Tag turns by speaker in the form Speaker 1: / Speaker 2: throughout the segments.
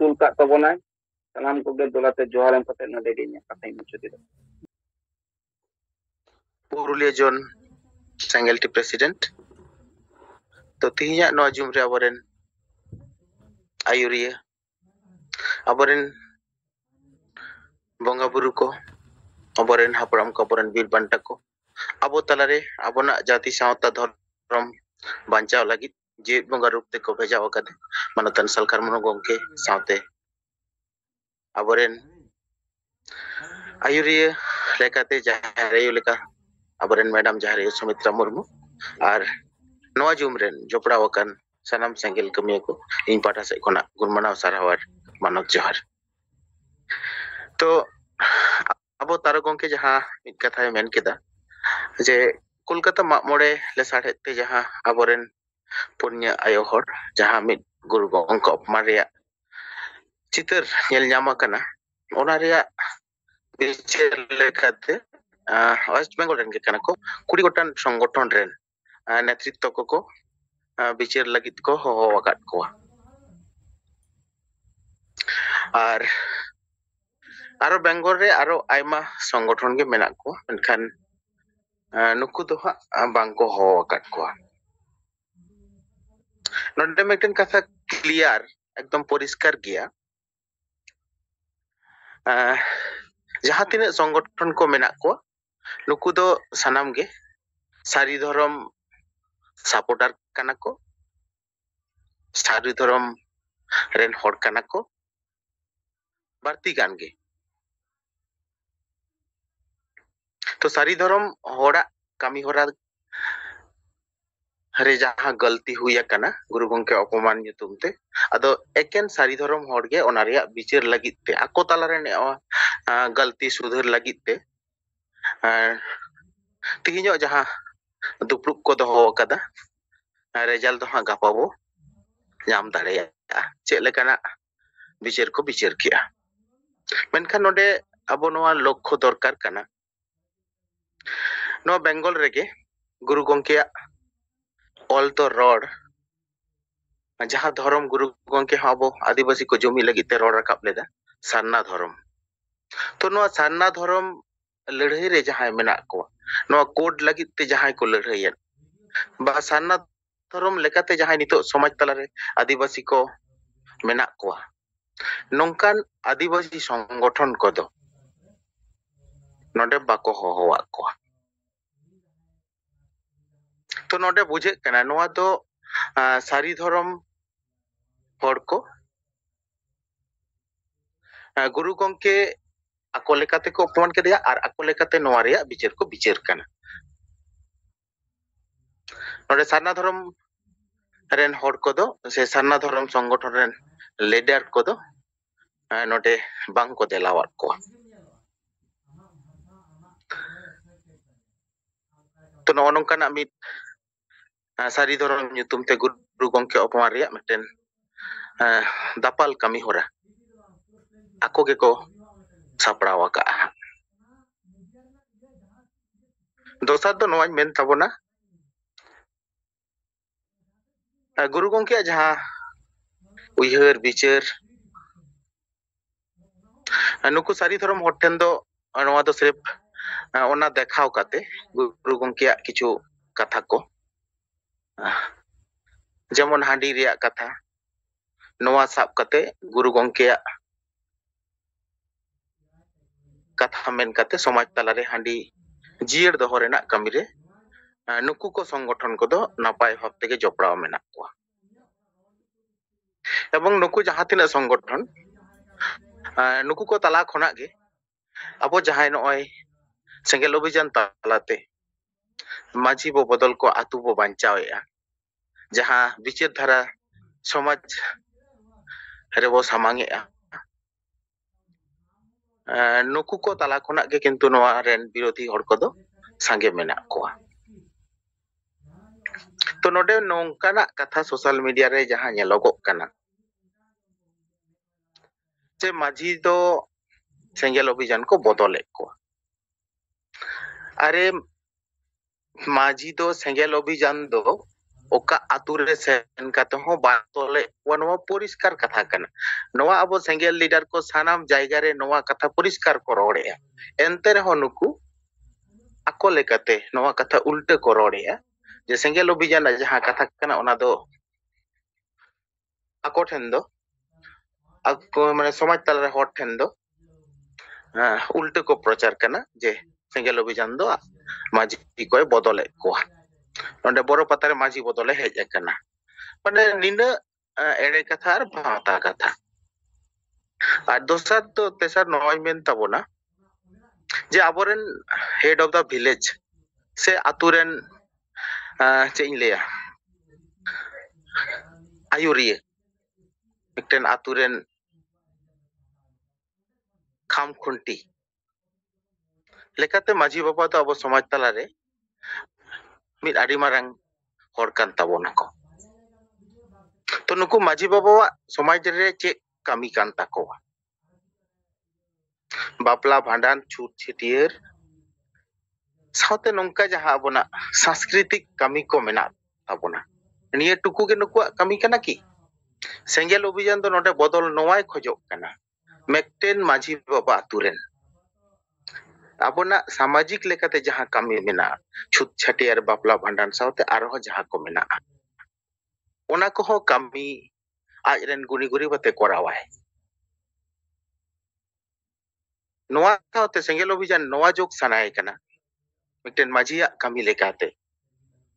Speaker 1: ᱛᱩᱞ ᱠᱟᱜ ᱛᱟᱵᱚᱱᱟᱭ ᱥᱟᱱᱟᱢ ᱠᱚᱜᱮ ᱫᱚᱞᱟᱛᱮ ᱡᱚᱦᱟᱨ ᱮᱢ ᱠᱟᱛᱮ ᱱᱚᱰᱮ ᱜᱮ ᱤᱧᱟᱹᱜ ᱠᱟᱛᱷᱟᱧ ᱢᱩᱪᱟᱹᱫᱮᱫᱟ
Speaker 2: पुरुलिया जोन सेंगेल टी प्रेसिडेंट तो तिहिया नवा जुम रे अबरेन आयुरिया अबरेन बंगा बुरु को अबरेन हापराम को अबरेन बीर बांटा को अबो तलारे अबोना जाति सावता धर्म बांचाव लगी जे बंगा रूप ते को भेजा वकदे मनतन सलकार मनो गोंके सावते अबरेन आयुरिया लेकाते जहारे लेका अबरेन मैडम जहारे सुमित्रा मुर्मू और नवा जुमरेन जोपड़ा वकन सनम सेंगेल कमिया को इन पाटा से कोना गुरमनाव सारावार मानव जोहार तो अब तारो गोंके जहां मिद कथा मेन केदा जे कोलकाता मामोड़े ले साढ़े जहां अबरेन पुण्य आयो हर जहां मिद गुरु गोंक अपमान रेया चितर नेल ᱧᱟᱢ ᱟᱠᱟᱱᱟ ᱚᱱᱟ ᱨᱮᱭᱟᱜ ᱵᱤᱪᱟᱹᱨ ᱞᱮᱠᱟᱛᱮ वेस्ट बेंगल रेन के कना को 20 गोटान संगठन रेन नेतृत्व को विचार लगित को होहो वकाट को और आरो बेंगल रे आरो आयमा संगठन के मेना को एनखान नुकु दो बांग को होहो वकाट को नोडे मेटन कथा क्लियर एकदम परिष्कार गया जहां तिने संगठन को मेना को नुकु दो सनाम गे सारी धर्म सपोर्टर कना को सारी धर्म रेन हर कना को बारती गान गे तो सारी धर्म होड़ा कमी होरा रे जहां गलती हुई कना गुरु गंके अपमान युतुमते अदो एकेन सारी धर्म होड़ गे ओना रेया विचार लगिते आको ताला रे गलती सुधार लगिते तिहिño जहां दुपड़ुक को दोहो कदा रेजल्ट दो गापा बो नाम दाड़ेया चेक लेकाना विचार को विचार किया मेनखान नोडे अबो नोआ लक्ष्य दरकार कना नो बेंगल रेगे गुरु गंके ऑल तो रोड जहां धर्म गुरु गंके अबो आदिवासी को जमी लगिते रोड रकाब लेदा सारना धर्म तो नो सारना धर्म लड़ाई रे जहां मेना को नो कोड लगिते जहां को लड़ाई बा सारना धर्म लेकाते जहां नितो समाज तलारे आदिवासी को मेना को नोंकान आदिवासी संगठन को दो नोडे बाको होवा को तो नोडे बुझे कना नोआ तो सारी धर्म हर को गुरु गंके आको लेकाते को अपमान के दिया और आको लेकाते नोआ रेया विचार को विचार कना नोडे सारना धर्म रेन हर को दो से सारना धर्म संगठन रेन लीडर को दो नोडे बांग को देलावात को तो नो नोंकाना मिद सारी धर्म nyutum te गुरु गंके अपमान रेया मिटेन दापाल कमी होरा आको के को सापड़ाव का दोसर दो नोआ मेन ताबोना गुरु गंके जहां उयहर विचार नुकु सारी धर्म होटेन दो नोआ दो सिर्फ ओना देखाव काते गुरु गंके किछु कथा को जेमन हांडी रेया कथा नोआ साब कते गुरु गंके कथा मेन कते समाज तलारे हांडी जियर दोहो रेना कमी रे नुकु को संगठन को दो नापाय भाव तेगे जोपड़ाव मेना को एवं नुकु जहां तिना संगठन नुकु को तला खना गे अबो जहां नय सेंगेल अभियान तालाते माझी बो बदल को आतु बो बांचावेया जहां विचार धारा समाज रेबो सामांगेया नुकु को तला खना गे किंतु नोआ रेन विरोधी हर को दो सांगे मेना को तो नोडे नोंकाना कथा सोशल मीडिया रे जहां नेलोगो कना जे माझी दो सेंगेल अभियान को बदले को अरे माझी दो सेंगेल अभियान दो oka ature sen kate ho batole noa poriskar katha kana noa abo sengel leader ko sanam jayga re noa katha poriskar ko rodea ente reho nuku ako lekate noa katha ulte ko rodea je sengel obhijan jaha katha kana ona do ako then do ako mane somaj talare hor then do ulte ko prochar kana je sengel obhijan do maji koy bodole ko onde boro patare maji bodole hej akana মানে নিনা এড়ে কথা আর ভাতা কথা আর দোসর তো তেসর নয় মেন তাবনা যে আবরেন হেড অফ দা ভিলেজ সে আতুরেন চেইন লেয়া আয়ুরিয়ে মিকটেন আতুরেন খাম খুন্টি লেখাতে মাঝি বাবা তো আবো সমাজ তালারে মিট আডি মারাং হর কান তাবনা কো তো নুকু মাঝি বাবা সমাজ রে চে কামি কান তাকোয়া বাপলা ভান্ডান ছুট ছিটিয়ের साथे नौका जहाँ आबोना सांस्कृतिक कमी को मेना ताबोना निये टुकु के नुकुआ कमी कना की सेंगेल अभियान तो नोटे बदल नोवाय खोजोक कना मेक्टेन माझी बाबा आतुरेन आबोना सामाजिक लेकाते जहाँ कमी मेना छुत छटियार बापला भांडान साथे आरो जहाँ को मेना ओना को हो कमी आजरेन गुनी गुरी बते कोरावाय नोआ साथे सेंगेल अभियान नोआ जोक सनाय कना मिक्टेन माझिया कमी लेकाते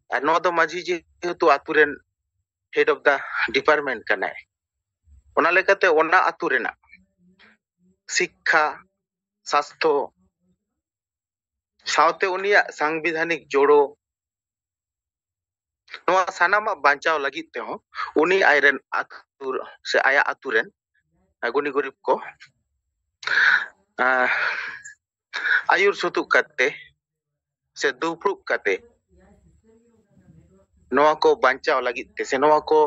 Speaker 2: और नो दो माझी जेहेतु आतुरेन हेड ऑफ द डिपार्टमेंट कनाय ओना लेकाते ओना आतुरेना शिक्षा स्वास्थ्य सावते उनिया संविधानिक जोड़ो नोआ सानामा बांचाव लगित ते हो उनी आयरन आतुर से आया आतुरेन गुनी गरीब को आयुर सुतु कते से दुप्रुप कते नोआ को बांचाव लगित ते से नोआ को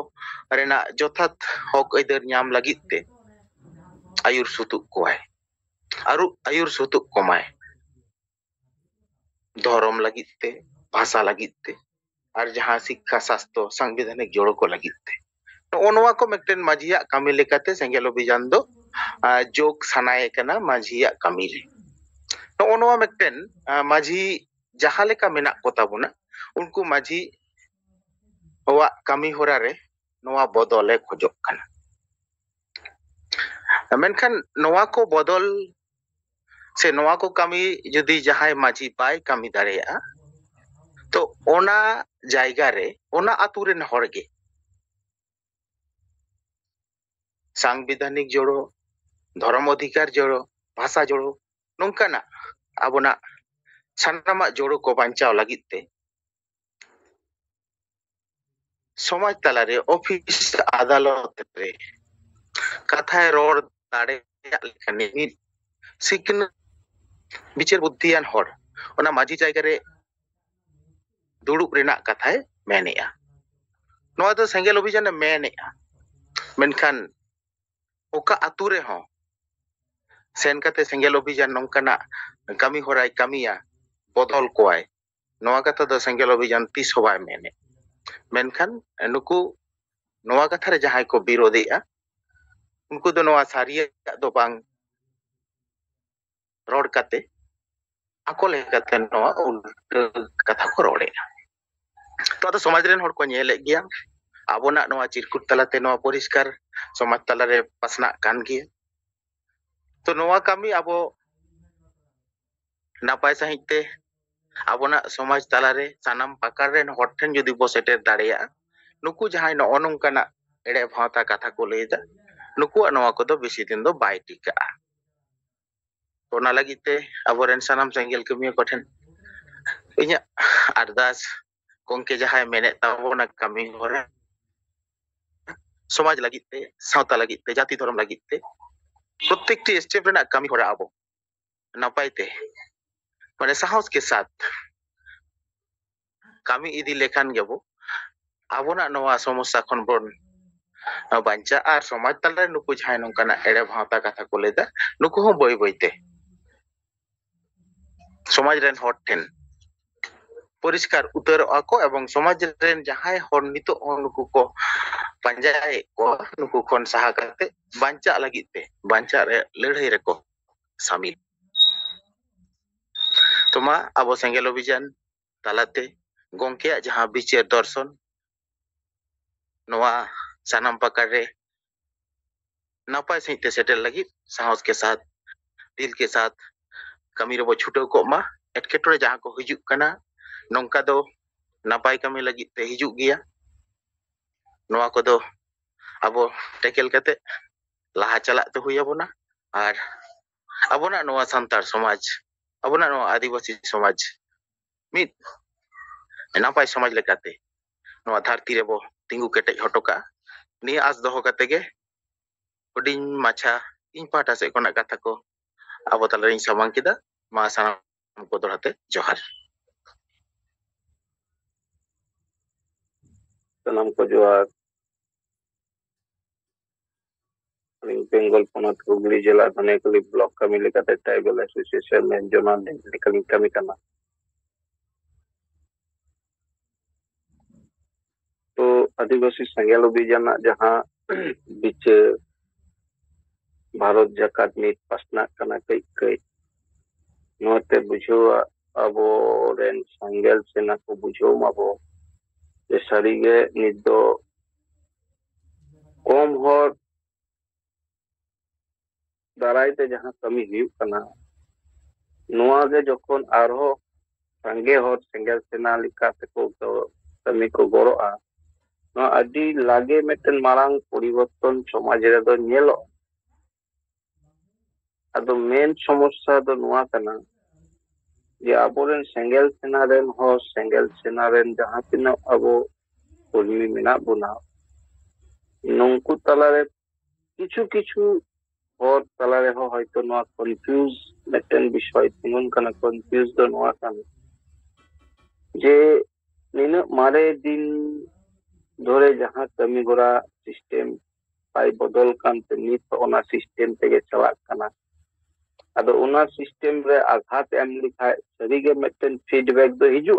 Speaker 2: रेना जोथात हक अइदर ᱧᱟᱢ लगित ते आयुर सुतु कोय आरु आयुर सुतु कोमाय धर्म लगित ते भाषा लगित ते और जहां शिक्षा शास्त्र संवैधानिक जोड़ो को लगित ते नोआ को मेक्टेन माझिया कमी लेकाते सेंगेल अभियान दो जोक सनाय कना माझिया कमी रे नोआ मेक्टेन माझी जहाँ लेका मेना को ताबोना उनको माझी हवा कमी होरा रे नोआ बदले खोजोक कना मेनखान नोआ को बदल से नोआ को कमी यदि जहां माझी बाय कमी दाड़ेया तो ओना जायगा रे ओना आतुरेन हरगे संवैधानिक जोड़ो धर्म अधिकार जोड़ो भाषा जोड़ो नोंकाना आबोना सानामा जोड़ो को बांचाव लगित ते समाज तलारे ऑफिस अदालत रे कथाय रोड दाड़े लेखाने सिकन बिचार बुद्धियान हर ओना माझी जायगा रे दुड़ुब रेना कथाय मेनेया नोआ दो सेंगेल अभियान मेनेया मेनखान ओका आतु रे हो सेन कते सेंगेल अभियान नोंकाना कमी होराय कमिया बदल कोय नोआ कथा दो सेंगेल अभियान तीस होबाय मेने मेनखान नुकु नोआ कथा रे जहां को विरोधीया उनको दो नोआ सारिया दो बांग रोड कते आको लेकाते नोआ उल्टा कथा को रोडेया तो आदो समाज रेन हर को नेले गिया आबोना नोआ चिरकुट तलाते नोआ परिष्कार समाज तलारे पासना कान गिया तो नोआ कमी आबो नापाय सहिते आबोना समाज तलारे सानाम पाकार रेन हर ठेन जदि बो सेटेर दाड़ेया नुकु जहां नोआ नोंकाना एड़े भावता कथा को लैदा नुकु नोआ को दो बेसी दिन दो बाय टिका तो ना लगिते आबोरेन सानाम सेंगेल कमिया कोठेन इnya अरदास कोंके जहां मेने ताबोना कमी होरे समाज लगिते सावता लगिते जाति धर्म लगिते प्रत्येकटी स्टेप रेना कमी होरा आबो नापायते माने साहस के साथ कमी इदी लेखान गेबो आबोना नोआ समस्या खन बोन बांचा और समाज तलरे नुकु जहां नोंकाना एड़े भावता कथा को लेदा नुकु हो बय बयते समाज रेन हर ठेन परिष्कार उतारोआ को एवं समाज रेन जहां हर नितो नुकु को पंजाय को नुकु खन सहा करते बांचा लगित ते बांचा रे लड़ाई रे को शामिल तो मा अब सेंगेल अभियान तालाते गोंके जहां विचार दर्शन नोआ सानाम पकड़ रे नपाय सहित सेटल लगी साहस के साथ दिल के साथ कमी रो छुटो को मा एटकेटोरे जहां को हिजुक कना नोंका दो नपाय कमी लगी ते हिजुक गिया नोआ को दो अब टेकल कते लाहा चलात ते हुई अबोना और अबोना नोआ संतार समाज अबोना नोआ आदिवासी समाज मित नपाय समाज लेकाते नोआ धरती रे बो तिंगु केटेज हटोका नि आस दोहो कते गे हुडिंग माछा इन पाटा से कोना कथा को अब तलरिंग सामांग किदा मा सानाम को दोहराते जोहार
Speaker 1: सलाम को जोहार बेंगल पोनत हुगली जिला धनेकली ब्लॉक कमी लेकाते ट्राइबल एसोसिएशन में जोना निकली कमी करना तो आदिवासी संगेल अभियान जहां बीच भारत जकात नीत पासना कना कई कई नोते बुझो अब रेन संगेल सेना को बुझो माबो जे सारीगे नित दो कम हर दारायते जहां कमी हुई कना नोआ गे जखन आरो संगे हर संगेल सेना लिका को तो कमी को गड़ोआ नोआ अडी लागे मेटन मारांग परिवर्तन समाज रे दो नेलो अदो मेन समस्या दो नोआ कना जे आबोरेन सेंगेल सेना रेन हो सेंगेल सेना रेन जहां तिना अबो कर्मी मेना बुना नंकु तलारे किछु किछु और तलारे हो हयतो नोआ कन्फ्यूज मेटन विषय तिंगुन कना कन्फ्यूज दो नोआ कना जे निना मारे दिन धरे जहां कमी गोरा सिस्टम पाई बदल कानते नित ओना सिस्टम तेगे चलाक कना अदो उना सिस्टम रे आघात एम लिखा सरीगे मेटन फीडबैक दो हिजु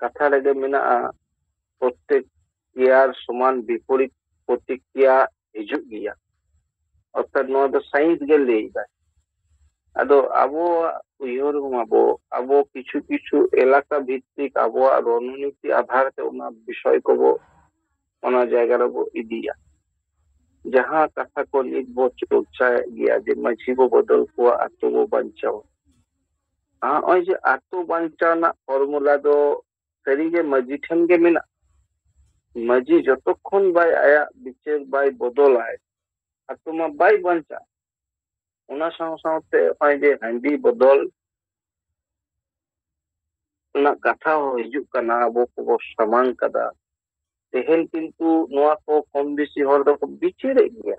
Speaker 1: कथा लगे मिना प्रत्येक यार समान विपरीत प्रतिक्रिया हिजु गिया अर्थात नो दो साइंस गे लेइदा अदो आबो उयहर माबो आबो किछु किछु एलाका भित्तिक आबो रणनीति आधार ते उना विषय को ओना जायगा रे इदिया जहां कथा को नित बो चर्चा गया जे माझी बो बदल को आतो बो बंचाओ ओय जे आतो बंचा ना फॉर्मूला दो सरीगे माझी ठन गे मिना माझी जतक्षण बाय आया विचार बाय बदल आय आतो मा बाय बंचा उना साव सावते ओय जे हंडी बदल उना कथा हो हिजुक कना आबो को समान कदा तेहन किंतु नोआ को कम बेसी हर दो बिचेरे गया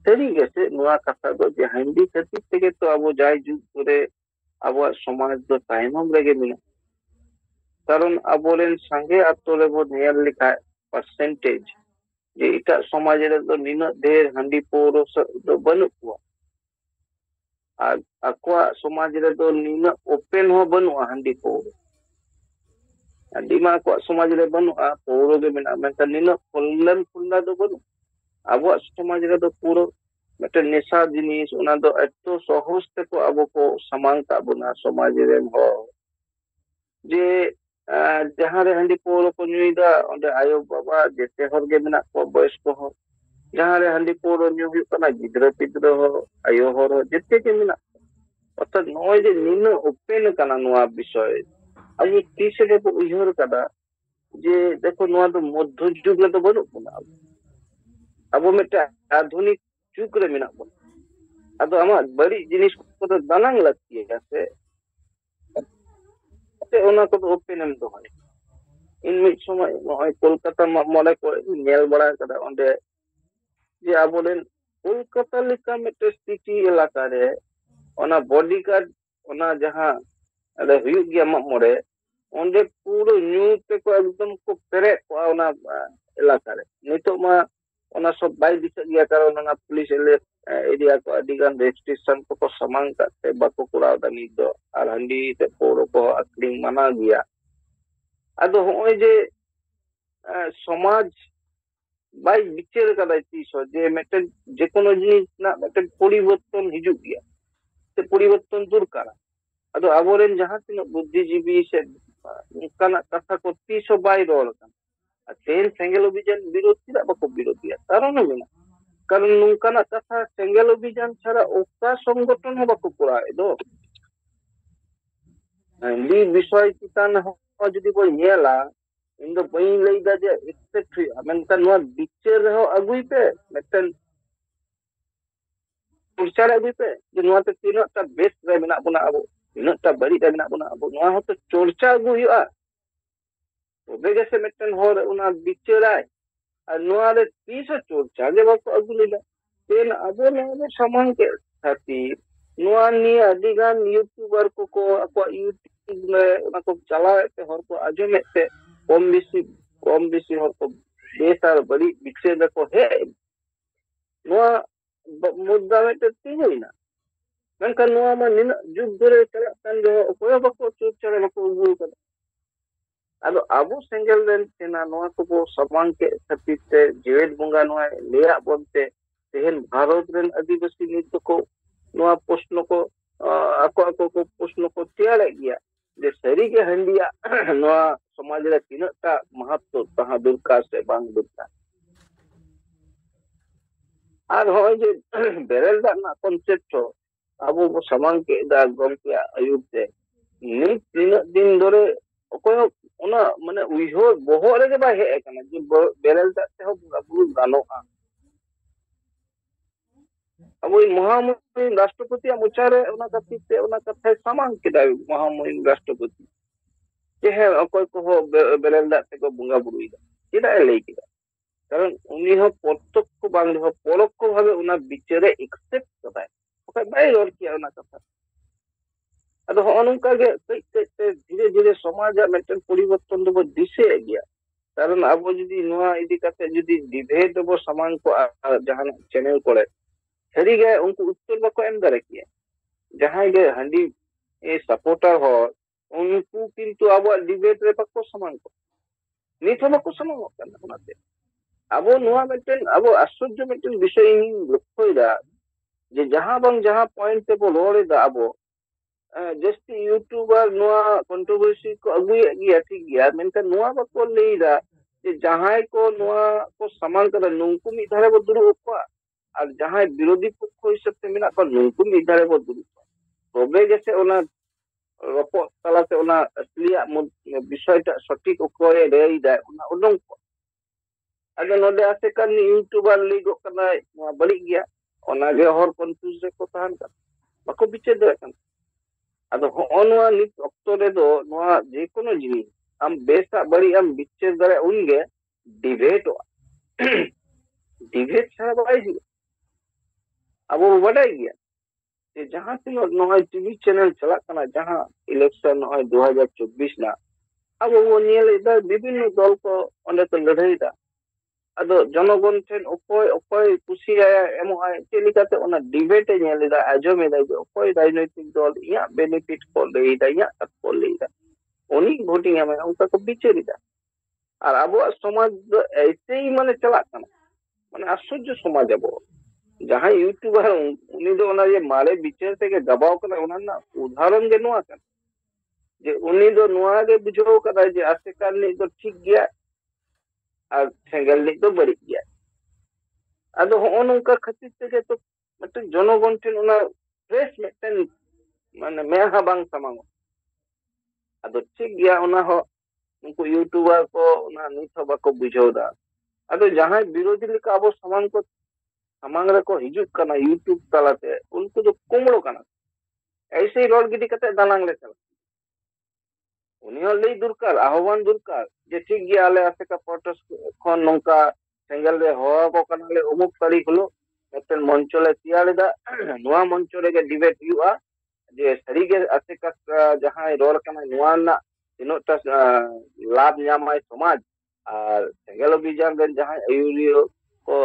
Speaker 1: सरी गेसे नोआ कथा दो जे हंडी खातिर तेगे तो अब जाय जुग करे अब समाज दो तायनम लेगे मिना कारण अबोरेन संगे आतोले बो नेल लिखा परसेंटेज जे इटा समाज रे दो निना ढेर हंडी पोरो दो बनु को आक्वा समाज रे दो निना ओपन हो बनु हंडी पोरो दिमा को समाज रे बनु पौरो गे मेना मेंता निना फुल्लन फुल्ला दो बनु अब समाज रे दो पूरो मेटे नेशा जिनिस उना दो एतो सहज ते को अब को समानता बना समाज रे हो जे जहां रे हंडी पौरो को न्युइदा ओंडे आयो बाबा जेते हर गे मेना को बयस को हो जहां रे हंडी पौरो न्यु हुई कना गिद्र पिद्र हो आयो हर जेते के मेना अर्थात नय जे निना ओपन कना नोआ विषय आज तीसरे रे उयहर कदा जे देखो नोआ दो मध्य जुग ले तो बनु बना अब मेटे आधुनिक जुग रे मेना बन अदो आमा बड़ी जिनिस को तो दानांग लगती है से ओना को ओपन एम दो है इन मिट समय नय कोलकाता मले को नेल बड़ा कदा ओंडे जे आबोलेन कोलकाता लिका मेटे सिटी इलाका रे ओना बॉडीगार्ड ओना जहां अरे हुई गया मोड़े ओंडे पूरो न्यू पे को एकदम को पेरे को ओना इलाका रे नितो मा ᱚᱱᱟ ᱥᱚᱵ ᱵᱟᱭ ᱫᱤᱥᱟᱹᱜ ᱜᱮᱭᱟ ᱠᱟᱨᱚᱱ ᱚᱱᱟ ᱯᱩᱞᱤᱥ ᱮᱨᱤᱭᱟ ᱠᱚ ᱟᱹᱰᱤ ᱜᱟᱱ ᱨᱮᱡᱤᱥᱴᱨᱮᱥᱚᱱ ᱠᱚᱠᱚ ᱥᱟᱢᱟᱝ ᱠᱟᱜᱛᱮ ᱵᱟᱠᱚ ᱠᱚᱨᱟᱣ ᱫᱟ ᱱᱤᱛ ᱫᱚ ᱟᱨ ᱦᱟᱺᱰᱤ ᱥᱮ ᱯᱟᱹᱣᱨᱟᱹ ᱠᱚ ᱟᱹᱠᱷᱨᱤᱧ ᱢᱟᱱᱟ ᱜᱮᱭᱟ ᱟᱫᱚ ᱦᱚᱸᱜᱼᱚᱭ ᱡᱮ ᱥᱚᱢᱟᱡ ᱵᱟᱭ ᱵᱤᱪᱟᱹᱨ ᱠᱟᱫᱟ ᱛᱤᱥᱦᱚᱸ ᱡᱮ ᱢᱤᱫᱴᱮᱱ ᱡᱮᱠᱳᱱᱳ ᱡᱤᱱᱤᱥ ᱨᱮᱱᱟᱜ ᱢᱤᱫᱴᱮᱱ ᱯᱚᱨᱤᱵᱚᱨᱛᱚᱱ ᱦᱤᱡᱩᱜ ᱜᱮᱭᱟ ᱥᱮ ᱯᱚᱨᱤᱵᱚᱨᱛᱚᱱ ᱫᱚᱨᱠᱟᱨᱟ ᱟᱫᱚ ᱟᱵᱚᱨᱮᱱ ᱡᱟᱦᱟᱸ ᱛᱤᱱᱟᱹᱜ ᱵᱩᱫᱽᱫᱷᱤᱡীᱵী ᱥᱮ ᱚᱱᱠᱟᱱᱟᱜ ᱠᱟᱛᱷᱟ ᱠᱚ ᱛᱤᱥᱦᱚᱸ ᱵᱟᱭ ᱨᱚᱲ ᱠᱟᱱᱟ ᱟᱨ ᱛᱮᱦᱮᱧ ᱥᱮᱸᱜᱮᱞ ᱚᱵᱷᱤᱡᱟᱱ ᱵᱤᱨᱳধ ᱪᱮᱫᱟᱜ ᱵᱟᱠᱚ ᱵᱤᱨᱳধᱤᱭᱟ ᱠᱟᱨᱚᱱ ᱦᱚᱸ ᱢᱮᱱᱟᱜᱼᱟ কারণ নৌকানার কথা সেঙ্গেল অভিযান ছাড়া ওকা সংগঠন হবা করা এদো লি বিষয় চিতান যদি বই নেলা ᱤᱧ ᱫᱚ ᱵᱟᱹᱧ ᱞᱟᱹᱭᱫᱟ ᱡᱮ ᱮᱠᱥᱮᱯᱴ ᱦᱩᱭᱩᱜᱼᱟ ᱢᱮᱱᱠᱷᱟᱱ ᱱᱚᱣᱟ ᱵᱤᱪᱟᱹᱨ ᱨᱮᱦᱚᱸ ᱟᱹᱜᱩᱭ ᱯᱮ ᱢᱤᱫᱴᱮᱱ ᱪᱚᱨᱪᱟ ᱨᱮ ᱟᱹᱜᱩᱭ ᱯᱮ ᱡᱮ ᱱᱚᱣᱟᱛᱮ ᱛᱤᱱᱟᱹᱜᱴᱟ ᱵᱮᱥ ᱨᱮ ᱢᱮᱱᱟᱜ ᱵᱚᱱᱟ ᱟᱵᱚ ᱛᱤᱱᱟᱹᱜᱴᱟ ᱵᱟᱹᱲᱤᱡ ᱨᱮ ᱢᱮᱱᱟᱜ ᱵᱚᱱᱟ ᱟᱵᱚ ᱱᱚᱣᱟ ᱦᱚᱸᱛᱚ ᱪᱚᱨᱪᱟ ᱟᱹᱜᱩ ᱦᱩᱭᱩᱜᱼᱟ ᱛᱚᱵᱮ ᱜᱮᱥᱮ ᱢᱤᱫᱴᱮᱱ ᱦᱚᱲ ᱚᱱᱟ ᱵᱤᱪᱟᱹᱨᱟᱭ ᱟᱨ ᱱᱚᱣᱟ ᱨᱮ ᱛᱤᱥᱦᱚᱸ ᱪᱚᱨᱪᱟ ᱜᱮ ᱵᱟᱠᱚ ᱟᱹᱜᱩ ᱞᱮᱫᱟ ᱛᱮᱱ ᱟᱵᱚ ᱱᱚᱣᱟ ᱥᱟᱢᱟᱝ ᱠᱮᱫ ᱠᱷᱟᱹᱛᱤᱨ ᱱᱚᱣᱟ ᱱᱤᱭᱮ ᱟᱹᱰᱤᱜᱟᱱ ᱤᱭᱩᱴᱩᱵᱟᱨ ᱠᱚᱠᱚ ᱟᱠᱚᱣᱟᱜ ᱤᱭᱩᱴᱩᱵ ᱨᱮ ᱚᱱᱟ ᱠᱚ ᱪᱟᱞᱟᱣᱮᱫ ᱛᱮ ᱦᱚᱲ ᱠᱚ ᱟᱸᱡᱚᱢᱮᱫ ᱛᱮ कम बेसी हर को बेस और बड़ी विषय को है मुद्दा में तीना मेनखान जुग धरे चलते अकोय बाको चुप चढ़े बाको उगू अब आबो सेंगल सेना को समान के खातिर से जेवेद बंगा लिया बनते तेहन भारत रेन आदिवासी नित को प्रश्न को ako को प्रश्न को तैयार गया जे सरी के हंडिया समाज रे तीनटा महत्व तहा दुर्का से बांग दुर्का और होय जे बेरल दा कॉन्सेप्ट अब समान के दा गमके आयुब से नि तीन दिन धरे अकोय ओना माने उइहो बहो रे बा हे कना जे बेरल दा से हो बुरु गानोआ अब महामहिम राष्ट्रपति मुचारे ओना कथि से ओना कथा समान के दा महामहिम राष्ट्रपति है अकोय को बेरल दा से को बुंगा बुरुइदा चेदा लई किदा कारण उनी हो प्रत्यक्ष बांग हो परोक्ष भावे उना बिचारे एक्सेप्ट कदाय ओके बाय रोल किया उना कथा अदो होनका के धीरे धीरे समाज मेटन परिवर्तन दो दिसे गया कारण अब जदी नोआ इदी कते जदी डिबेट दो समान को जहां चैनल करे सरी गे उनको उत्तर बको एम दारे किया जहां गे हंडी ए सपोर्टर हो उनको किंतु अब डिबेट रे बको समान को नित बको समान करना अब अब आश्चर्य मेटन विषय लक्ष्य जे जहां बंग जहां पॉइंट ते बो रोड़ा अब जस्ती यूट्यूबर कंट्रोवर्सी को अगुए गया ठीक गया मेनखान बको लेदा जे जहां को समान कर नुंकु मी धारे बो दुरुब और जहां विरोधी पक्ष हिसाब से मेना को नुंकु मी धारे बो दुरुब तबे जैसे ओना रपो तलाते ओना असलिया विषयटा सटीक अकोय रेदा ओना उडंग अगर नोडे आसे कर यूट्यूबर लीगो कना बड़ी गया ओना गे हर कंफ्यूज रे को तहन का बाको बिचे दे कन अदो होनवा नित अक्तो रे दो नोआ जे कोनो जिनिस हम बेसा बड़ी हम बिचे दरे उनगे डिबेट डिबेट छाड़ा बाई जी अब वो बड़ा गया जे जहां से नोआ टीवी चैनल चला कना जहां इलेक्शन नोआ 2024 ना अब वो नेल इधर विभिन्न दल को ओंडे तो लड़ाई दा अदो जनगण ठेन अकोय अकोय खुशी एमो चेलिकाते ओना डिबेट नेलेदा आजमेदा जे अकोय राजनैतिक दल इया बेनिफिट को लेदा इया को लेदा उनी वोटिंग एम उनका को बिचेरिदा और अब समाज ऐसे ही माने चला कना माने आश्चर्य समाज अब जहां यूट्यूबर उनी दो ओना जे मारे बिचेर से के दबाव कना ओना ना उदाहरण जे नोआ कना जे उनी दो नोआ के बुझो कदा जे आसेकार ने तो ठीक गया और सेंगल ने तो बड़ी गया अदो होनका खातिर से तो मतलब जनगण ठेन ओना फ्रेश मेटन माने मेहा बांग समान अदो ठीक गया ओना हो उनको यूट्यूबर को ओना निथ बाको बुझोदा अदो जहां विरोधी लेका अब समान को समान रे को हिजुक कना यूट्यूब तलाते उनको जो कोमड़ो कना ऐसे ही रोड गिडी कते दालांग ले चला उनी लई दुरकार आह्वान दुरकार जे ठीक गया आले आसे का पटस खन नंका सेंगल रे हो को कनाले उमुक ताड़ी हलो मेटन मंच ले तैयारदा नोआ मंच रे के डिबेट हुआ जे सरी के आसे का जहां रोड कना नोआ ना तिनोटा लाभ न्यामाय समाज और सेंगल अभियान रे जहां आयुरियो को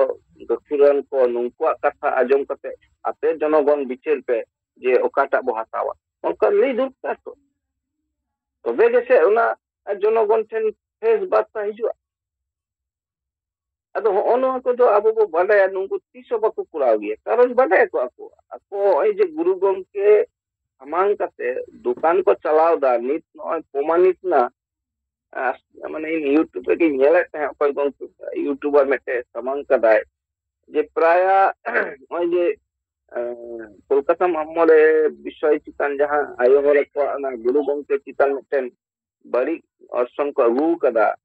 Speaker 1: ᱜᱟᱹᱠᱷᱩᱲᱟᱱ ᱠᱚ ᱱᱩᱠᱩᱣᱟᱜ ᱠᱟᱛᱷᱟ ᱟᱸᱡᱚᱢ ᱠᱟᱛᱮ ᱟᱯᱮ ᱡᱚᱱᱚᱜᱚᱱ ᱵᱤᱪᱟᱹᱨ ᱯᱮ ᱡᱮ ᱚᱠᱟᱴᱟᱜ ᱵᱚ ᱦᱟᱛᱟᱣᱟ ᱚᱱᱠᱟ ᱞᱟᱹᱭ ᱫᱚᱨᱠᱟর ᱛᱚ ᱛᱚᱵᱮ ᱜᱮᱥᱮ ᱚᱱᱟ ᱡᱚᱱᱚᱜᱚᱱ ᱴᱷᱮᱱ ᱯᱷᱮᱥ ᱵᱟর্তা ᱦᱤᱡᱩᱜᱼᱟ ᱟᱫᱚ ᱦᱚᱸᱜᱼᱚ ᱱᱚᱣᱟ ᱠᱚᱫᱚ ᱟᱵᱚ ᱵᱚ ᱵᱟᱰᱟᱭᱟ ᱱᱩᱠᱩ ᱛᱤᱥᱦᱚᱸ ᱵᱟᱠᱚ ᱠᱚᱨᱟᱣ ᱜᱮᱭᱟ ᱠᱟᱨᱚᱱ ᱵᱟᱰᱟᱭᱟᱠᱚ ᱟᱠᱚ ᱱᱚᱜᱼᱚᱭ ᱡᱮ ᱜᱩᱨᱩ ᱜᱚᱢᱠᱮ ᱥᱟᱢᱟᱝ ᱠᱟᱛᱮ ᱫᱚᱠᱟᱱ ᱠᱚ ᱪᱟᱞᱟᱣᱫᱟ ᱱᱤᱛ ᱱᱚᱜᱼᱚᱭ ᱯᱨᱚᱢᱟᱱᱤᱛ ᱱᱟ মানে ইউটিউব থেকে ᱧᱮᱞᱮᱫ ᱛᱟᱦᱮᱸ ᱚᱠᱚᱭ ᱜᱚᱝᱠᱮ ᱤᱭᱩᱴᱩᱵᱟᱨ ᱢᱤᱫᱴᱮᱱ ᱥᱟᱢᱟᱝ ᱠᱟᱫᱟᱭ ᱡᱮ ᱯᱨᱟᱭ ᱱᱚᱜᱼᱚᱭ ᱡᱮ ᱠᱳᱞᱠᱟতা ᱢᱟᱜᱢᱚᱬᱮ ᱵᱤᱥᱚᱭ ᱪᱮᱛᱟᱱ ᱡᱟᱦᱟᱸ ᱟᱭᱳ ᱦᱚᱲ ᱠᱚᱣᱟᱜ ᱚᱱᱟ ᱜᱩᱨᱩ ᱜᱚᱢᱠᱮ ᱪᱮᱛᱟᱱ ᱢᱤᱫᱴᱮᱱ ᱵᱟᱹᱲᱤᱡ ᱚᱨᱥᱚᱝ ᱠᱚ ᱟᱹᱜᱩ ᱠᱟᱫᱟ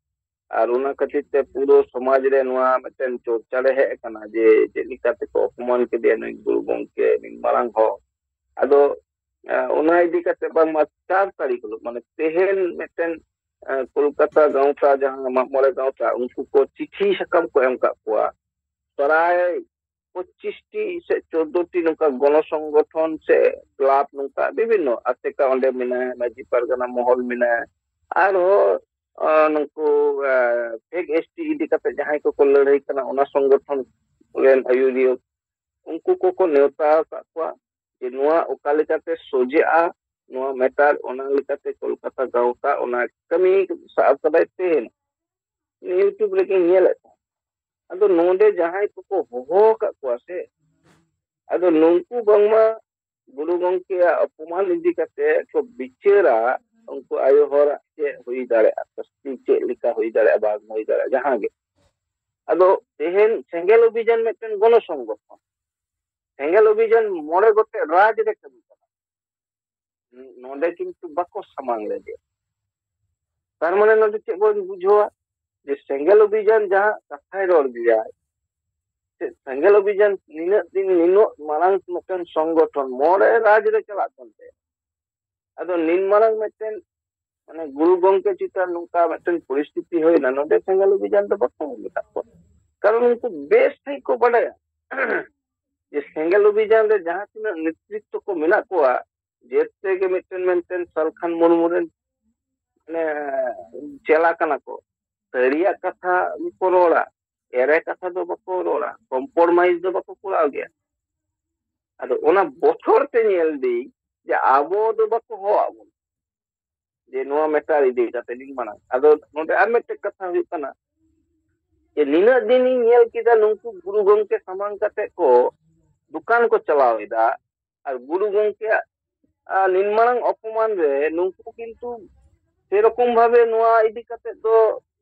Speaker 1: ᱟᱨ ᱚᱱᱟ ᱠᱷᱟᱹᱛᱤᱨ ᱛᱮ ᱯᱩᱨᱟᱹ ᱥᱚᱢᱟᱡᱽ ᱨᱮ ᱱᱚᱣᱟ ᱢᱤᱫᱴᱮᱱ ᱪᱚᱨᱪᱟ ᱨᱮ ᱦᱮᱡ ᱟᱠᱟᱱᱟ ᱡᱮ ᱪᱮᱫ ᱞᱮᱠᱟ ᱛᱮᱠᱚ ᱚᱯᱚᱢᱟᱱ ᱠᱮᱫᱮᱭᱟ ᱱᱩᱭ ᱜᱩᱨᱩ ᱜᱚᱢᱠᱮ ᱱᱩᱭ ᱢᱟᱨᱟᱝ ᱦᱚᱲ ᱟᱫᱚ ᱚᱱᱟ ᱤᱫᱤ ᱠᱟᱛᱮ ᱵᱟᱝᱢᱟ 4 ᱛᱟᱹᱨᱤᱠᱷ ᱦᱤᱞᱳᱜ ᱢᱟᱱᱮ ᱛᱮᱦᱮᱧ ᱢᱤᱫᱴᱮᱱ ᱠᱳᱞᱠᱟতা ᱜᱟᱶᱛᱟ ᱡᱟᱦᱟᱸ ᱢᱟᱜᱢᱚᱬᱮ ᱜᱟᱶᱛᱟ ᱩᱱᱠᱩ ᱠᱚ ᱪᱤᱴᱷᱤ ᱥᱟᱠᱟᱢ ᱠᱚ ᱮᱢ ᱠᱟᱜ ᱠᱚᱣᱟ ᱯᱨᱟᱭ 25টি ᱥᱮ 14টি ᱱᱚᱝᱠᱟ ᱜᱚᱱᱚ সংগঠন ᱥᱮ ক্লাব ᱱᱚᱝᱠᱟ ᱵᱤᱵᱷᱤᱱᱱᱚ ᱟᱥᱮᱠᱟ ᱚᱸᱰᱮ ᱢᱮᱱᱟᱭᱟ ᱢᱟᱹᱡᱷᱤ ᱯᱟᱨᱜᱟᱱᱟ ᱢᱚᱦᱚᱞ ᱢᱮᱱᱟᱭᱟ ᱟᱨᱦᱚᱸ ᱱᱩᱠᱩ ᱯᱷᱮᱠ ᱮᱥᱴᱤ ᱤᱫᱤ ᱠᱟᱛᱮ ᱡᱟᱦᱟᱸᱭ ᱠᱚᱠᱚ ᱞᱟᱹᱲᱦᱟᱹᱭ ᱠᱟᱱᱟ ᱚᱱᱟ সংগঠন ᱨᱮᱱ ᱟᱹᱭᱩᱨᱤᱭᱟᱹ ᱩᱱᱠᱩ ᱠᱚᱠᱚ ᱱᱮᱣᱛᱟ ᱟᱠᱟᱫ ᱠᱚᱣᱟ ᱡᱮ ᱱᱚᱣᱟ ᱚᱠᱟ ᱞᱮᱠᱟᱛᱮ ᱥᱚᱡᱷᱮᱜᱼᱟ ᱱᱚᱣᱟ ᱢᱮᱴᱟᱨ ᱚᱱᱟ ᱞᱮᱠᱟᱛᱮ ᱠᱳᱞᱠᱟতা ᱜᱟᱶᱛᱟ ᱚᱱᱟ ᱠᱟᱹᱢᱤ ᱥᱟᱵ ᱠᱟᱫᱟᱭ ᱛᱮᱦᱮᱧ ᱤᱭᱩᱴᱩᱵ ᱨᱮᱜᱮ ᱧᱮᱞᱮᱫ ᱟᱫᱚ ᱱᱚᱰᱮ ᱡᱟᱦᱟᱸᱭ ᱠᱚᱠᱚ ᱦᱚᱦᱚ ᱟᱠᱟᱫ ᱠᱚᱣᱟ ᱥᱮ ᱟᱫᱚ ᱱᱩᱝᱠᱩ ᱵᱟᱝᱢᱟ ᱜᱩᱨᱩ ᱜᱚᱢᱠᱮᱭᱟᱜ ᱚᱯᱚᱢᱟᱱ ᱤᱫᱤ ᱠᱟᱛᱮ ᱠᱚ ᱵᱤᱪᱟᱹᱨᱟ ᱩᱱᱠᱩ ᱟᱭᱳ ᱦᱚᱲᱟᱜ ᱪᱮᱫ ᱦᱩᱭ ᱫᱟᱲᱮᱭᱟᱜᱼᱟ ᱥᱟᱥᱛᱤ ᱪᱮᱫ ᱞᱮᱠᱟ ᱦᱩᱭ ᱫᱟᱲᱮᱭᱟᱜᱼᱟ ᱵᱟᱝ ᱦᱩᱭ ᱫᱟᱲᱮᱭᱟᱜᱼᱟ ᱡᱟᱦᱟᱸ ᱜᱮ ᱟᱫᱚ ᱛᱮᱦᱮᱧ ᱥᱮᱸᱜᱮᱞ ᱚᱵᱷᱤᱡᱟᱱ ᱢᱤᱫᱴᱮᱱ ᱜᱚᱱᱚ সংগঠন ᱥᱮᱸᱜᱮᱞ ᱚᱵᱷᱤᱡᱟᱱ 9 ᱜᱚᱴᱮᱡ ᱨᱟᱡᱽ ᱨᱮ ᱠᱟᱹᱢᱤ ᱠᱟᱱᱟ ᱱᱚᱰᱮ ᱠᱤᱱᱛᱩ ᱵᱟᱠᱚ ᱥᱟᱢᱟᱝ ᱞᱮᱫᱮᱭᱟ তার মানে নদে চেদ বল বুঝোয়া যে সেঙ্গেল অভিযান যাহা কথায় রড় দিয়া সেঙ্গেল অভিযান নিনাগ দিন নিনো মারাং মতন সংগঠন মোড়ে রাজ রে চালাত কনতে আদো নিন মারাং মতন মানে গুরু গমকে চিতা নৌকা মতন পরিস্থিতি হইনা নদে সেঙ্গেল অভিযান তো বকো মেটা কো কারণ উनको বেশ থাই কো বাড়ায়া যে সেঙ্গেল অভিযান রে যাহা তিনা নেতৃত্ব কো মেনা কোয়া যেতে গে মতন সালখান মুরমুরেন चला कना को सरिया कथा को रोड़ा एरे कथा दो बको रोड़ा कम्प्रोमाइज दो बको कुलाव गया अदो ओना बछर ते नेल दी जे आबो दो बको हो आबो जे नोआ मेटार इदी काते लिंग माना अदो नोडे आर मेटे कथा हुई कना जे निना दिन नेल किदा नुंकु गुरु गमके सामांग काते को दुकान को चलावेदा और गुरु गमके निनमांग अपमान रे नुंकु किंतु সেরকম ভাবে নোয়া ইদি কাতে তো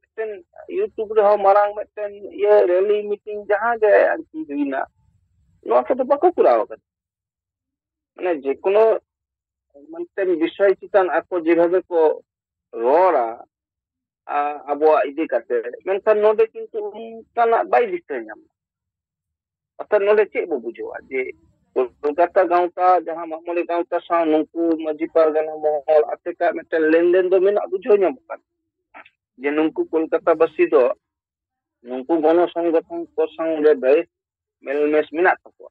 Speaker 1: মিটেন ইউটিউব রে মারাং মিটেন ইয়ে র্যালি মিটিং যাহা গে আর কি হইনা নোয়া কত বাকো কুরাও কাতে মানে যে কোনো মিটেন বিষয় চিতান আকো যেভাবে কো রড়া আবো ইদি কাতে মেনখান নোডে কিন্তু তানা বাই দিতে নাম অর্থাৎ নোডে চেক বো বুঝোয়া যে কলকাতা গাঁওতা जहां मामूली गाँवता सा नुकु मजी पारगाना महल आतेका मिटे लेनदेन दो मेना बुझो ᱧᱟᱢᱚᱜ जे नुकु कोलकाता बसी दो नुकु गण संगठन को संगे दे मेलमेस मेना तको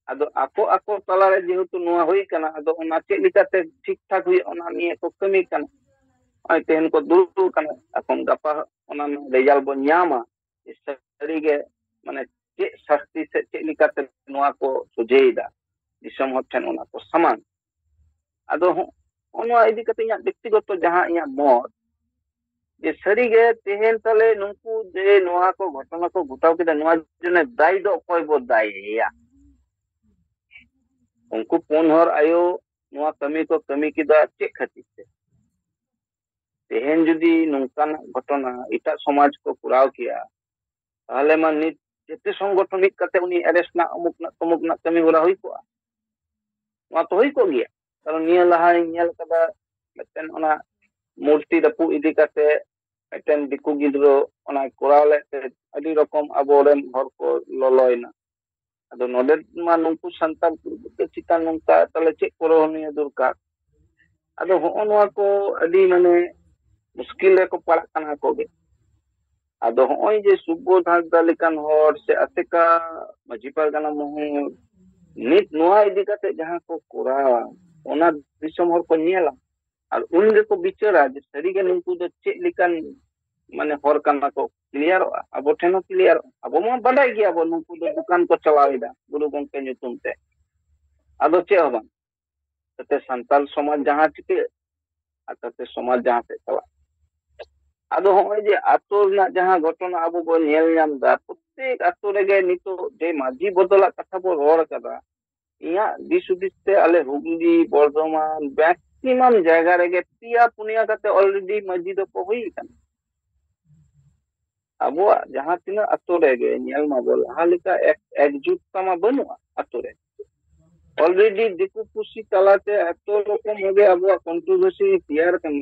Speaker 1: आदो आको आको तला रे जेहेतु नोआ होई कना आदो ओना चेक लिकाते ठीक ठाक हुई ओना निये को कमी कना आई तेन को दुरु कना अखन गपा ओना रिजल्ट बो ᱧᱟᱢᱟ सरी गे माने ᱪᱮᱫ ᱥᱟᱥᱛᱤ ᱥᱮ ᱪᱮᱫ ᱞᱮᱠᱟᱛᱮ ᱱᱚᱣᱟ ᱠᱚ ᱥᱚᱡᱷᱮᱭᱮᱫᱟ ᱫᱤᱥᱚᱢ ᱦᱚᱲ ᱴᱷᱮᱱ ᱚᱱᱟ ᱠᱚ ᱥᱟᱢᱟᱝ ᱟᱫᱚ ᱱᱚᱣᱟ ᱤᱫᱤ ᱠᱟᱛᱮ ᱤᱧᱟᱹᱜ ᱵᱮᱠᱛᱤᱜᱚᱛᱚ ᱡᱟᱦᱟᱸ ᱤᱧᱟᱹᱜ ᱢᱚᱛ যে ᱥᱟᱹᱨᱤᱜᱮ ᱛᱮᱦᱮᱧ ᱛᱟᱞᱮ ᱱᱩᱝᱠᱩ ᱡᱮ ᱱᱚᱣᱟ ᱠᱚ ᱜᱷᱚᱴᱚᱱᱟ ᱠᱚ ᱜᱷᱚᱴᱟᱣ ᱠᱮᱫᱟ ᱱᱚᱣᱟ ᱡᱚᱱᱮ ᱫᱟᱭ ᱫᱚ ᱚᱠᱚᱭ ᱵᱚ ᱫᱟᱭᱮᱭᱟ ᱩᱱᱠᱩ ᱯᱩᱱ ᱦᱚᱲ ᱟᱭᱳ ᱱᱚᱣᱟ ᱠᱟᱹᱢᱤ ᱠᱚ ᱠᱟᱹᱢᱤ ᱠᱮᱫᱟ ᱪᱮᱫ ᱠᱷᱟᱹᱛᱤᱨ ᱛᱮ ᱛᱮᱦᱮᱧ ᱡᱩᱫᱤ ᱱᱚᱝᱠᱟᱱ ᱜᱷᱚᱴᱚᱱᱟ ᱮᱴᱟᱜ ᱥᱚᱢᱟᱡᱽ ᱠᱚ ᱠᱚᱨᱟᱣ ᱠᱮᱭᱟ তাহলে ᱢᱟ ᱱᱤᱛ যেতে সংগঠন হিত কাতে উনি অ্যারেস্ট না অমুক না তমুক না কামি হরা হই কোয়া ᱱᱚᱣᱟ ᱛᱚ ᱦᱩᱭ ᱠᱚᱜ ᱜᱮᱭᱟ ᱠᱟᱨᱚᱱ ᱱᱤᱭᱟᱹ ᱞᱟᱦᱟᱧ ᱧᱮᱞ ᱠᱟᱫᱟ ᱢᱤᱫᱴᱮᱱ ᱚᱱᱟ ᱢᱩᱨᱛᱤ ᱨᱟᱹᱯᱩᱫ ᱤᱫᱤ ᱠᱟᱛᱮ ᱢᱤᱫᱴᱮᱱ ᱫᱤᱠᱩ ᱜᱤᱫᱽᱨᱟᱹ ᱚᱱᱟ ᱠᱚᱨᱟᱣ ᱞᱮᱫ ᱛᱮ ᱟᱹᱰᱤ ᱨᱚᱠᱚᱢ ᱟᱵᱚᱨᱮᱱ ᱦᱚᱲ ᱠᱚ ᱞᱚᱞᱚᱭᱱᱟ ᱟᱫᱚ ᱱᱚᱰᱮ ᱢᱟ ᱱᱩᱝᱠᱩ ᱥᱟᱱᱛᱟᱲ ᱪᱮᱛᱟᱱ ᱱᱚᱝᱠᱟ ᱛᱟᱦᱞᱮ ᱪᱮᱫ ᱠᱚᱨᱚᱱᱤᱭᱚ ᱫᱚᱨᱠᱟর ᱟᱫᱚ ᱦᱚᱸᱜᱼᱚ ᱱᱚᱣᱟ ᱠᱚ ᱟᱹᱰᱤ ᱢᱟᱱᱮ ᱢᱩᱥᱠᱤᱞ ᱨᱮᱠᱚ ᱯᱟᱲᱟᱜ ᱠᱟᱱᱟ ᱠᱚᱜᱮ ᱟᱫᱚ ᱦᱚᱸᱜᱼᱚᱭ ᱡᱮ ᱥᱩᱵᱳᱫ ᱦᱟᱸᱥᱫᱟ ᱞᱮᱠᱟᱱ ᱦᱚᱲ ᱥᱮ ᱟᱥᱮᱠᱟ ᱢᱟᱹᱡᱷᱤ ᱯᱟᱨᱜᱟᱱᱟ ᱢᱚᱦᱚᱞ ᱱᱤᱛ ᱱᱚᱣᱟ ᱤᱫᱤ ᱠᱟᱛᱮ ᱡᱟᱦᱟᱸ ᱠᱚ ᱠᱚᱨᱟᱣᱟ ᱚᱱᱟ ᱫᱤᱥᱚᱢ ᱦᱚᱲ ᱠᱚ ᱧᱮᱞᱟ ᱟᱨ ᱩᱱ ᱜᱮᱠᱚ ᱵᱤᱪᱟᱹᱨᱟ ᱡᱮ ᱥᱟᱹᱨᱤᱜᱮ ᱱᱩᱝᱠᱩ ᱫᱚ ᱪᱮᱫ ᱞᱮᱠᱟᱱ ᱢᱟᱱᱮ ᱦᱚᱲ ᱠᱟᱱᱟ ᱠᱚ क्लियर अब ठेन क्लियर अब मा बाडाय गया बो नुकु दो दुकान को चलावेदा गुरु गंके ᱧᱩᱛᱩᱢ ते आदो चे हबा तते संताल समाज जहां चिके तते समाज जहां से चला आदो होय जे आतो ना जहां घटना अब बो नेल नाम दा प्रत्येक आतो रेगे नितो जे माझी बदला कथा बो रोड कदा इया दिसुदिसते आले हुगली बर्धमान मैक्सिमम जगह रेगे पिया पुनिया कते ऑलरेडी माझी दो को हुई कन अब जहां तीन आतो रेगे नेल मा बोल हालिका एकजुटता मा बनु आतो रे ऑलरेडी दिकु कुसी तलाते आतो रकम होगे अब कंट्रोवर्सी तैयार कन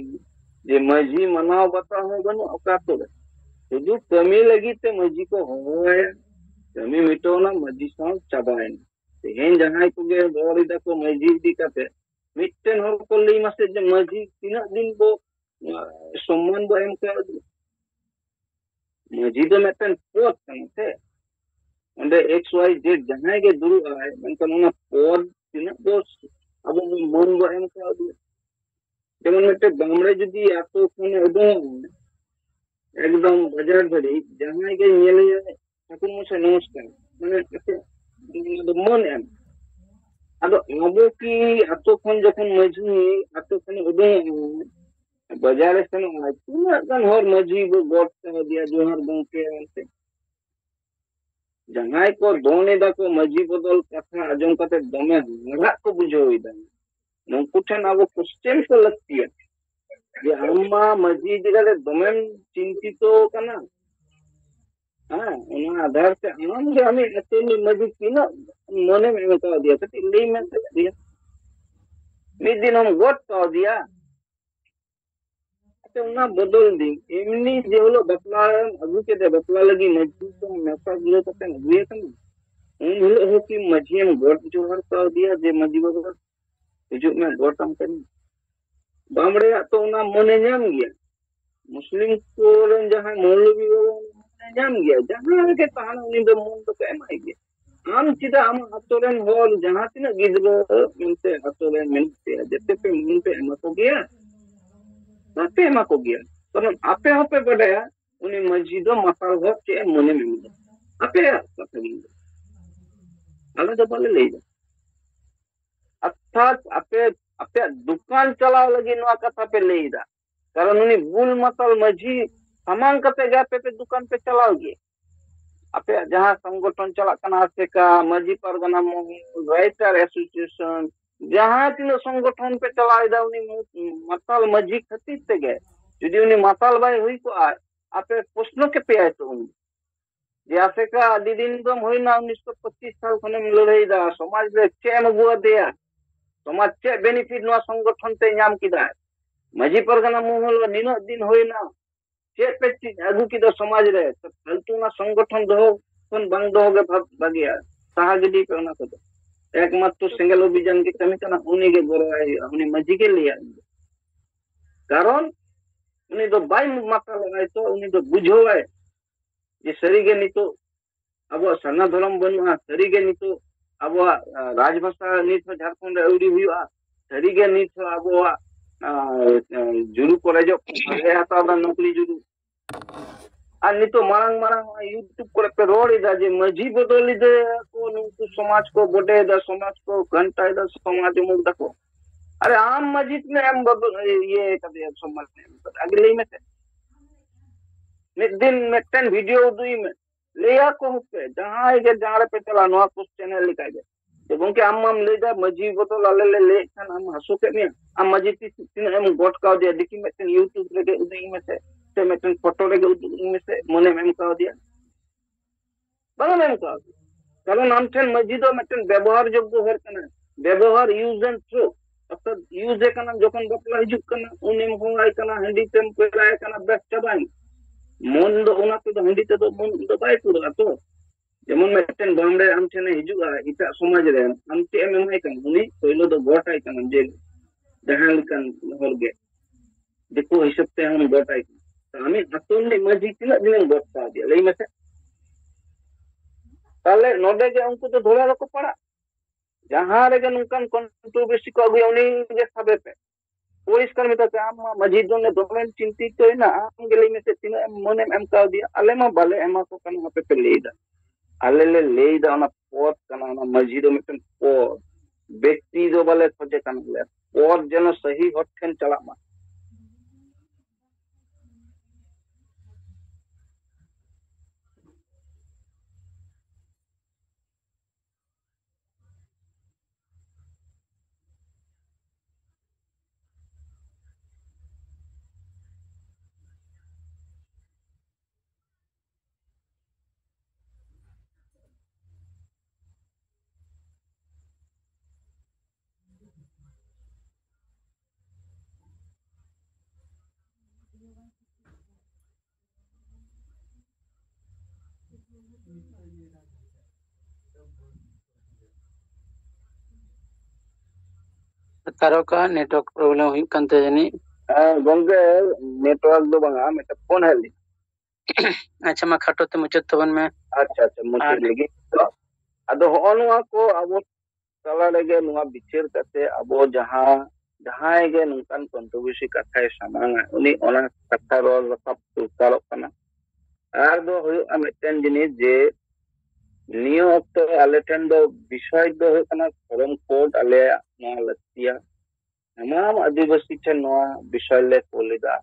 Speaker 1: जे माझी मनाव बता हो बनु अकातो रे शुद्ध कमी लगी ते माझी को होय कमी मिटोना माझी सां चाबायन तेहेन जहां को गे रोरिदा को माझी दी कते मिटन हर को लई मासे जे माझी तीना दिन बो सम्मान बो एम का माझी तो मिटन पोत कनते ओंडे एक्स वाई जेड जहां गे दुरु आए मनकन ओना पोत तीना बो अब मन बो एम का जेमन मिटे गामड़े जदी आतो कोने उदो एकदम बाजार धरी जहां गे नेले ठाकुर मुसे नमस्कार माने कते मन एम आदो अब की आतो खन जखन मझी आतो खन उदो बाजार से न तीना गन हर मझी बो गोट का दिया जोहर गंके अंते जहां को दोने दा को मझी बदल कथा आजम कते दमे हरा को बुझोइदा नंकु ठन अब क्वेश्चन को लगती है जे अम्मा मझी दिगले दमे चिंतितो कना हां उना आधार से हम जे हमें अतेनी मझी तीना मने में बता दिया तो ले में से दिया मिद दिन हम गोट का दिया तो उना बदल दी एमनी जे होलो बपला अगु के दे बपला लगी मझी तो मेसा दियो तो कन हुए कन उन होलो हो कि मझी हम गोट जोहर का दिया जे मझी बदल हिजु में गोटम कन बामड़े तो उना मने नाम गया मुस्लिम को रन जहां मौलवी वो नाम गया जहां के तान उनी दो मन तो के माई गया आम चिदा आम अतोरन होल जहां तिना गिदरो मिनते अतोरन मिनते जते पे मन पे एमा को गया तापे एमा को गया तो आपे होपे बडया उनी मस्जिदो मसाल हो के मने में आपे कथे आला तो बोले ले जा अर्थात आपे आपे दुकान चलाव लगी नवा कथा पे लेदा कारण उनी बुल मसल मझी सामान कते गा पे दुकान पे चलाव गे आपे जहां संगठन चला कना से का मझी परगना राइटर एसोसिएशन जहां तीन संगठन पे चलाइदा उनी मसल मझी खती से गे यदि उनी मसल भाई हुई को आपे प्रश्न के पे आए तो उनी जैसे का आदि दिन दम होइना 1925 साल खने में लड़ाई दा समाज रे चेम गुआ दिया समाज चे बेनिफिट नवा संगठन ते नाम किदा मझी परगना मोहल निनो दिन होइना चे पे अगु किदा समाज रे तो फलतुना संगठन दो कोन बंग दो गे भागिया सहागिदी पे ना तो एकमात्र सिंगल अभियान के कमी कना उनी के गोरो आई उनी मझी के लिया कारण उनी तो बाई माता लगाई तो उनी तो बुझो है जे सरीगे नितो अब सन्ना धर्म बनुआ सरीगे नितो अब राजभाषा नित झारखंड एवरी हुआ सरीगे नित अब जुरु कॉलेज आगे हाता नौकरी जुरु आ नितो मारंग मारंग यूट्यूब करे पे रोड़ी दा जे मझी बदली दे को नुकु समाज को बडे दा समाज को घंटा दा समाज मुख देखो अरे आम मस्जिद में हम बदल ये कदे समाज में अगले में से मिद दिन मिटन वीडियो दुई में लेया को पे जहां के जाड़े पे चला नवा कुछ चैनल लिखा गया तो गंके हम ले जा मजी बोतल ले खान हम हसो के में हम मजी तीन हम गोट का दिया दिखी मिटन यूट्यूब रे उदई में से मिटन फोटो रे उदई में से मने में का दिया बड़ा में का कारण हम ठन मजी दो मिटन व्यवहार योग्य हर कना व्यवहार यूज एंड थ्रो अर्थात यूज ए कना जखन बपला हिजुक कना उनेम होंगाई कना हंडी तेम पेलाय कना बेस चबाई मन दो ओना तो हंडी ते तो मन दो बाय पुरा तो जेमन मिटन बामड़े हम ठने हिजुआ इटा समाज रे हम ते एम माई कन उनी पहिलो दो गोटाई कना जे जहां कन हर गे देखो हिसाब ते हम गोटाई तो हमें अतोन ने मजी तिना दिन गोटा दिया लई मसे ताले नोडे के उनको तो धोला को पड़ा जहां रे नुकन कंट्रोवर्सी को अगुया उनी जे सबे पे পরিষ্কার মেটাতে আম মাঝির জন্য দমেন চিন্তিত না আম গেলে মেসে তিনা মনে এম কাউ দিয়া আলে মা বালে এমা কো কান আপে পে লেইদা আলে লে লেইদা অনা পথ কানা অনা মাঝি দো মিটন পথ ব্যক্তি দো বালে খোঁজে কান লে পথ যেন সহি হট ঠেন চালা মা
Speaker 3: तारो का नेटवर्क प्रॉब्लम हुई कंते जनी
Speaker 1: गंगे नेटवर्क दो बंगा मेटा फोन है ली
Speaker 3: अच्छा मा खाटो ते मुचत तबन में
Speaker 1: अच्छा अच्छा मुझे लगी तो अदो होनुआ को अब तला लगे नुआ बिचेर करते अब जहां जहां गे नुकान कंट्रोवर्सी कथा सामांगा उनी ओना कथा रोल रकब तुकारो कना आर दो हुयो मिटन जिनिस जे नियो ऑक्टो आले ठेन दो विषय दो हुयो कना फॉरम कोड आले नुआ लतिया तमाम आदिवासी ठेन नुआ विषय ले कोलिदा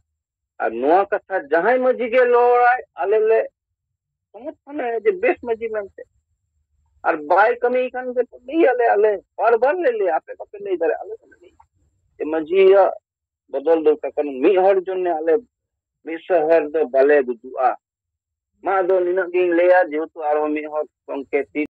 Speaker 1: और नुआ कथा जहां मजी गे लोराय आले ले समझ जे बेस मजी मनते और बाय कमी kan ke नहीं आले आले और बन ले आपे को नहीं दरे आले नहीं ये मजी बदल दो kan मी हर जोने आले मी शहर दो बाले गुजुआ मा दो निना गिंग लेया जेतु आरो मी हर संकेती